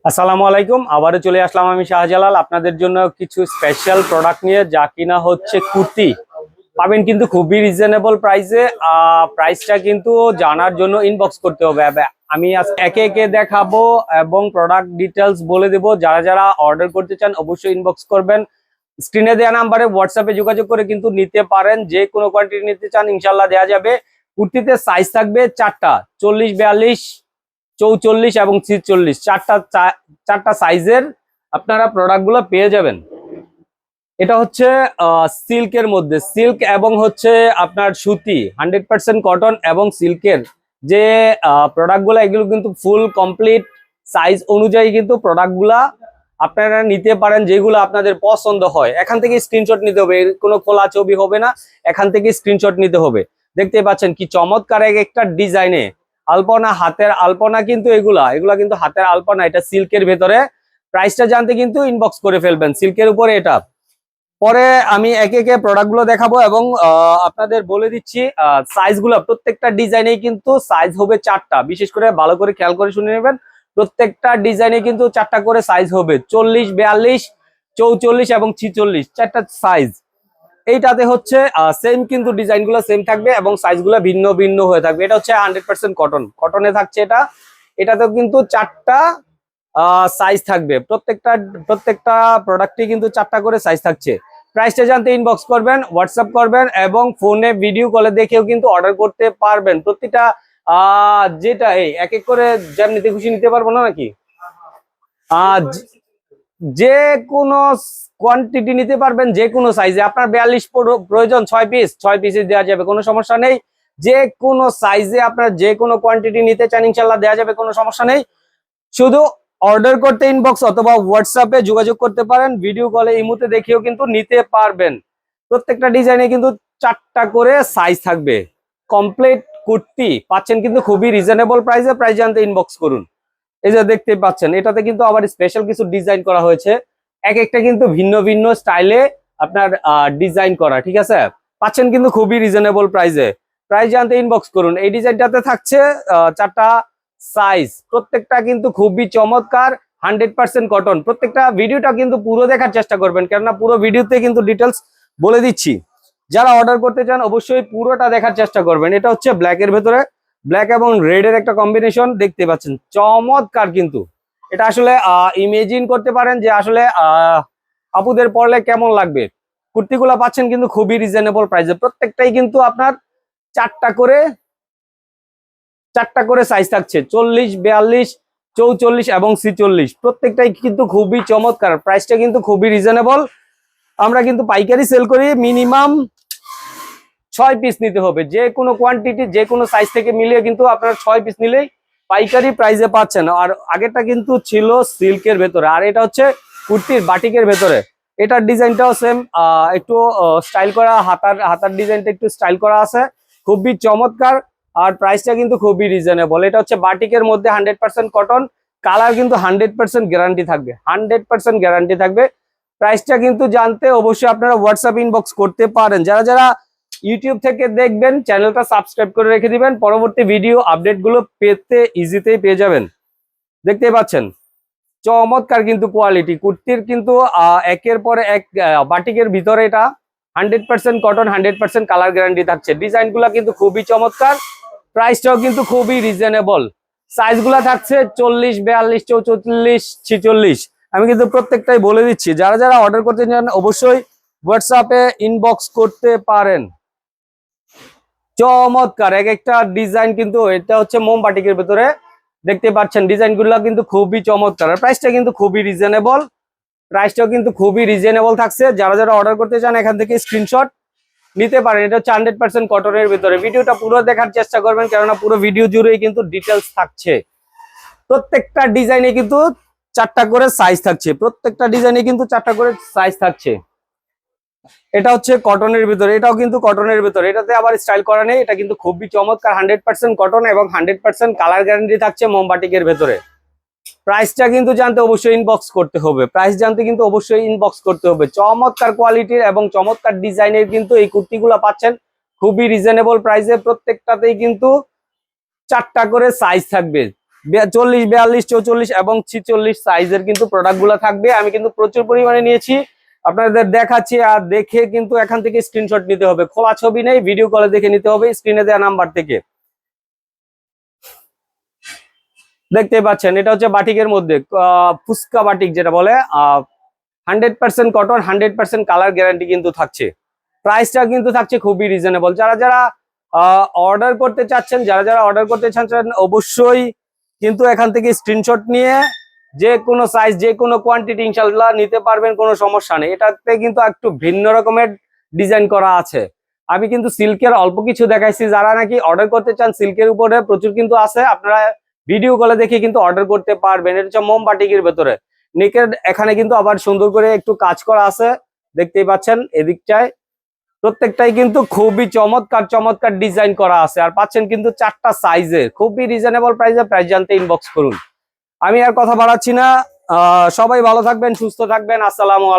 আসসালামু আলাইকুম। আবারও চলে আসলাম আমি শাহজালাল আপনাদের জন্য কিছু স্পেশাল প্রোডাক্ট নিয়ে, যা কিনা হচ্ছে কুর্তি। পাবেন কিন্তু খুবই রিজনেবল প্রাইসে। প্রাইসটা কিন্তু জানার জন্য ইনবক্স করতে হবে। আমি একে একে দেখাবো এবং প্রোডাক্ট ডিটেলস বলে দেব। যারা যারা অর্ডার করতে চান অবশ্যই ইনবক্স করবেন। স্ক্রিনে দেওয়া নাম্বারে হোয়াটসঅ্যাপে যোগাযোগ করে কিন্তু নিতে পারেন। যে কোনো কোয়ান্টিটি নিতে চান ইনশাল্লাহ দেওয়া যাবে। কুর্তিতে সাইজ থাকবে চারটা: 40, 42, 44 এবং 46। চারটা সাইজের আপনারা প্রোডাক্ট গুলো পেয়ে যাবেন। এটা হচ্ছে সিল্কের মধ্যে, সিল্ক এবং হচ্ছে আপনার সুতি, 100% কটন এবং সিল্কের যে প্রোডাক্ট গুলা, এগুলো কিন্তু ফুল কমপ্লিট সাইজ অনুযায়ী কিন্তু প্রোডাক্ট গুলা আপনারা নিতে পারেন। যেগুলো আপনাদের পছন্দ হয় এখান থেকে স্ক্রিনশট নিতে হবে। কোনো খোলা ছবি হবে না, এখান থেকে স্ক্রিনশট নিতে হবে। দেখতে পাচ্ছেন কি চমৎকার এক একটা ডিজাইনে আলপনা, হাতের আলপনা কিন্তু এগুলা কিন্তু হাতের আলপনা। এটা সিল্কের ভেতরে। প্রাইসটা জানতে কিন্তু ইনবক্স করে ফেলবেন। সিল্কের উপরে এটা। পরে আমি একে একে প্রোডাক্ট গুলো দেখাবো এবং আপনাদের বলে দিচ্ছি সাইজ গুলো। প্রত্যেকটা ডিজাইনে কিন্তু সাইজ হবে চারটা। বিশেষ করে ভালো করে খেয়াল করে শুনে নেবেন। প্রত্যেকটা ডিজাইনে কিন্তু চারটা করে সাইজ হবে: 40, 42, 44 এবং 46। চারটা সাইজ। এইটাতে হচ্ছে সেম কিন্তু ডিজাইন গুলো সেম থাকবে এবং সাইজ গুলো ভিন্ন ভিন্ন হয়ে থাকবে। এটা হচ্ছে 100% কটনে থাকছে এটা। এটাতেও কিন্তু চারটা সাইজ থাকবে। প্রত্যেকটা প্রোডাক্টই কিন্তু চারটা করে সাইজ থাকছে। প্রাইসটা জানতে ইনবক্স করবেন, হোয়াটসঅ্যাপ করবেন এবং ফোনে ভিডিও কলে দেখেও কিন্তু অর্ডার করতে পারবেন। প্রতিটা যেটা এক এক করে যেমনিতে খুশি নিতে পারবো না নাকি? যে কোনো কোয়ান্টিটি নিতে পারবেন, যে কোনো সাইজে। আপনার 42 প্রয়োজন, 6 পিসে দেওয়া যাবে, কোনো সমস্যা নেই। যে কোনো সাইজে আপনার যে কোনো কোয়ান্টিটি নিতে চান ইনশাল্লাহ দেওয়া যাবে, কোনো সমস্যা নেই। শুধু অর্ডার করতে ইনবক্স অথবা হোয়াটসঅ্যাপে যোগাযোগ করতে পারেন। ভিডিও কলে ইমুতে দেখেও কিন্তু নিতে পারবেন। প্রত্যেকটা ডিজাইনে কিন্তু চারটা করে সাইজ থাকবে। কমপ্লিট কুর্তি পাচ্ছেন কিন্তু খুবই রিজনেবল প্রাইসে। প্রাইস জানতে ইনবক্স করুন। এই যে দেখতে পাচ্ছেন, এটাতে কিন্তু আবার স্পেশাল কিছু ডিজাইন করা হয়েছে। এক একটা কিন্তু ভিন্ন ভিন্ন স্টাইলে আপনার ডিজাইন করা। ঠিক আছে, পাচ্ছেন কিন্তু খুবই রিজনেবল প্রাইসে। প্রাইস জানতে ইনবক্স করুন। এই ডিজাইনটাতে থাকছে চারটা সাইজ। প্রত্যেকটা কিন্তু খুবই চমৎকার, 100% কটন। প্রত্যেকটা ভিডিওটা কিন্তু পুরো দেখার চেষ্টা করবেন, কেননা পুরো ভিডিওতে কিন্তু ডিটেলস বলে দিচ্ছি। যারা অর্ডার করতে চান অবশ্যই পুরোটা দেখার চেষ্টা করবেন। এটা হচ্ছে ব্ল্যাকের ভেতরে, ব্ল্যাক এবং রেড এর একটা কম্বিনেশন। দেখতে পাচ্ছেন চমৎকার কিন্তু। এটা আসলে ইমেজিন করতে পারেন যে আসলে আপুদের পরলে কেমন লাগবে। কুর্তিগুলো পাচ্ছেন কিন্তু খুবই রিজনেবল প্রাইসে। প্রত্যেকটাই কিন্তু আপনার চারটা করে সাইজ থাকছে: 40, 42, 44 এবং 46। প্রত্যেকটাই কিন্তু খুবই চমৎকার। প্রাইসটা কিন্তু খুবই রিজনেবল। আমরা কিন্তু পাইকারি সেল করি। মিনিমাম 6 পিস নিতে হবে। যে কোনো কোয়ান্টিটি যে কোনো সাইজ থেকে মিলিয়ে কিন্তু আপনারা 6 পিস নিলেই পাইকারি প্রাইসে পাচ্ছেন। আর আগেরটা কিন্তু ছিল সিল্কের ভেতরে, আর এটা হচ্ছে কুর্তির বাটিকের ভেতরে। এটার ডিজাইনটাও সেম, একটু স্টাইল করা। হাতার ডিজাইনটা একটু স্টাইল করা আছে, খুবই চমৎকার। আর প্রাইসটা কিন্তু খুবই রিজনেবল। এটা হচ্ছে বাটিকের মধ্যে 100% কটন। কালার কিন্তু 100% গ্যারান্টি থাকবে, 100% গ্যারান্টি থাকবে। প্রাইসটা কিন্তু জানতে অবশ্যই আপনারা হোয়াটসঅ্যাপ ইনবক্স করতে পারেন। যারা যারা ইউটিউব থেকে দেখবেন চ্যানেলটা সাবস্ক্রাইব করে রেখে দিবেন, পরবর্তী ভিডিও আপডেট গুলো পেতে ইজিতেই পেয়ে যাবেন। দেখতেই পাচ্ছেন চমৎকার কিন্তু কোয়ালিটি কুর্তির কিন্তু একের পর এক। বাটিকের ভিতরে এটা 100% কটন, 100% কালার গ্যারান্টি থাকছে। ডিজাইন গুলা কিন্তু খুবই চমৎকার। প্রাইসটাও কিন্তু খুবই রিজনেবল। সাইজ গুলা থাকছে 40, 42, 44, 46। আমি কিন্তু প্রত্যেকটাই বলে দিচ্ছি। যারা যারা অর্ডার করতে চান অবশ্যই হোয়াটসঅ্যাপে ইনবক্স করতে পারেন। চমৎকার এক একটা ডিজাইন কিন্তু। এটা হচ্ছে মোমবাটিকের ভেতরে। দেখতে পাচ্ছেন ডিজাইন গুলো কিন্তু খুবই চমৎকার। প্রাইসটা কিন্তু খুবই রিজনেবল। প্রাইসটাও কিন্তু খুবই রিজনেবল থাকছে। যারা যারা অর্ডার করতে চান এখান থেকে স্ক্রিনশট নিতে পারেন। এটা হচ্ছে 100% কটনের ভিতরে। ভিডিওটা পুরো দেখার চেষ্টা করবেন, কেননা পুরো ভিডিও জুড়েই কিন্তু ডিটেলস থাকছে। প্রত্যেকটা ডিজাইনে কিন্তু চারটা করে সাইজ থাকছে। প্রত্যেকটা ডিজাইনে কিন্তু চারটা করে সাইজ থাকছে। এটা হচ্ছে কটনের ভিতরে, এটাও কিন্তু কটনের ভিতরে। এটাতে আবার স্টাইল করা নেই। এটা কিন্তু খুবই চমৎকার, 100% কটন এবং 100% কালার গ্যারান্টি থাকছে মোমবাটিকের ভেতরে। প্রাইসটা কিন্তু জানতে অবশ্যই ইনবক্স করতে হবে। প্রাইস জানতে কিন্তু অবশ্যই ইনবক্স করতে হবে। চমৎকার কোয়ালিটির এবং চমৎকার ডিজাইনের কিন্তু এই কুর্তিগুলো পাচ্ছেন খুবই রিজনেবল প্রাইসে। প্রত্যেকটাতেই কিন্তু চারটা করে সাইজ থাকবে। 40, 42, 44 এবং 46 সাইজের কিন্তু প্রোডাক্ট গুলো থাকবে। আমি কিন্তু প্রচুর পরিমাণে নিয়েছি, আপনাদের দেখাচ্ছি। আর দেখে কিন্তু এখান থেকে স্ক্রিনশট নিতে হবে, খোলা ছবি নেই, ভিডিও কলে দেখে নিতে হবে স্ক্রিনে দেওয়া নাম্বার থেকে। দেখতে পাচ্ছেন এটা হচ্ছে বাটিকের মধ্যে ফুচকা বাটিক যেটা বলে, 100% কটন, 100% কালার গ্যারান্টি কিন্তু থাকছে। প্রাইসটা কিন্তু থাকছে খুবই রিজনেবল। যারা যারা অর্ডার করতে চাচ্ছেন, অবশ্যই কিন্তু এখান থেকে স্ক্রিনশট নিয়ে যে কোনো সাইজ, যে কোনো কোয়ান্টিটি ইনশাল্লাহ নিতে পারবেন, কোনো সমস্যা নেই। এটাতে কিন্তু একটু ভিন্ন রকমের ডিজাইন করা আছে। আমি কিন্তু সিল্কের অল্প কিছু দেখাইছি, যারা নাকি অর্ডার করতে চান সিল্কের উপরে প্রচুর কিন্তু আছে, আপনারা ভিডিও কলে দেখে কিন্তু অর্ডার করতে পারবেন। এটা হচ্ছে মোমবাটিকের ভেতরে, নেকের এখানে কিন্তু আবার সুন্দর করে একটু কাজ করা আছে, দেখতেই পাচ্ছেন এদিকটায়। প্রত্যেকটাই কিন্তু খুবই চমৎকার চমৎকার ডিজাইন করা আছে। আর পাচ্ছেন কিন্তু 4টা সাইজে, খুবই রিজনেবল প্রাইসে। প্রাইস জানতে ইনবক্স করুন। আমি আর কথা বাড়াচ্ছি না, সবাই ভালো থাকবেন, সুস্থ থাকবেন। আসসালামু আলাইকুম।